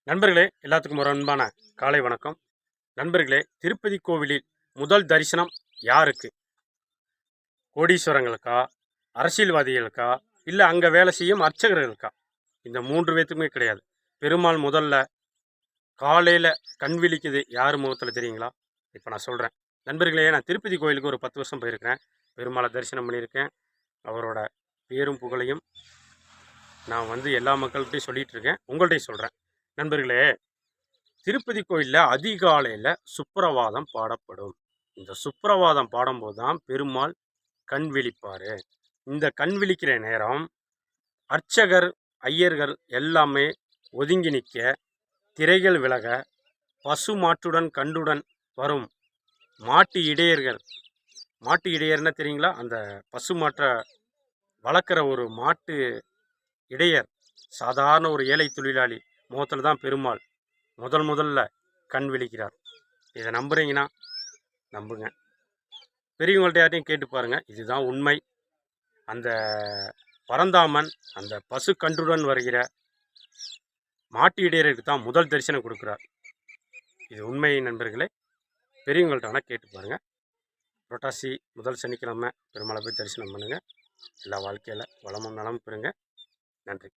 நண்பர்களே, எல்லாத்துக்கும் ஒரு அன்பான காலை வணக்கம். நண்பர்களே, திருப்பதி கோவிலில் முதல் தரிசனம் யாருக்கு? கோடீஸ்வரங்களுக்கா, அரசியல்வாதிகளுக்கா, இல்லை அங்கே வேலை செய்யும் அர்ச்சகர்களுக்கா? இந்த 3 பேத்துக்குமே கிடையாது. பெருமாள் முதல்ல காலையில் கண் விழிக்குது யார் முகத்தில் தெரியுங்களா? இப்போ நான் சொல்கிறேன். நண்பர்களே, நான் திருப்பதி கோயிலுக்கு ஒரு 10 வருஷம் போயிருக்கிறேன். பெருமாளை தரிசனம் பண்ணியிருக்கேன். அவரோட பேரும் புகழையும் நான் எல்லா மக்கள்கிட்டையும் சொல்லிகிட்டு இருக்கேன். உங்கள்கிட்டையும் சொல்கிறேன். நண்பர்களே, திருப்பதி கோயிலில் அதிகாலையில் சுப்பிரவாதம் பாடப்படும். இந்த சுப்பிரவாதம் பாடும்போது தான் பெருமாள் கண் விழிப்பார். இந்த கண் விழிக்கிற நேரம் அர்ச்சகர் ஐயர்கள் எல்லாமே ஒதுங்கி நிற்க, திரைகள் விலக, பசு மாட்டுடன் கண்டுடன் வரும் மாட்டு இடையர்கள், மாட்டு இடையர்னா தெரியுங்களா? அந்த பசு மாட்டை வளர்க்குற ஒரு மாட்டு இடையர், சாதாரண ஒரு ஏழை தொழிலாளி முகத்தில் தான் பெருமாள் முதல்ல கண் விழிக்கிறார். இதை நம்புறீங்கன்னா நம்புங்க. பெரியவங்கள்ட்ட யார்ட்டையும் கேட்டு பாருங்கள், இதுதான் உண்மை. அந்த பரந்தாமன் அந்த பசு கன்றுடன் வருகிற மாட்டு இடையருக்கு தான் முதல் தரிசனம் கொடுக்குறார். இது உண்மை நண்பர்களே. பெரியவங்கள்ட்ட வேணால் கேட்டு பாருங்கள். புரட்டாசி முதல் சனிக்கிழமை பெருமாளை போய் தரிசனம் பண்ணுங்கள். எல்லா வாழ்க்கையில் வளமும் நலமும் பெறுங்க. நன்றி.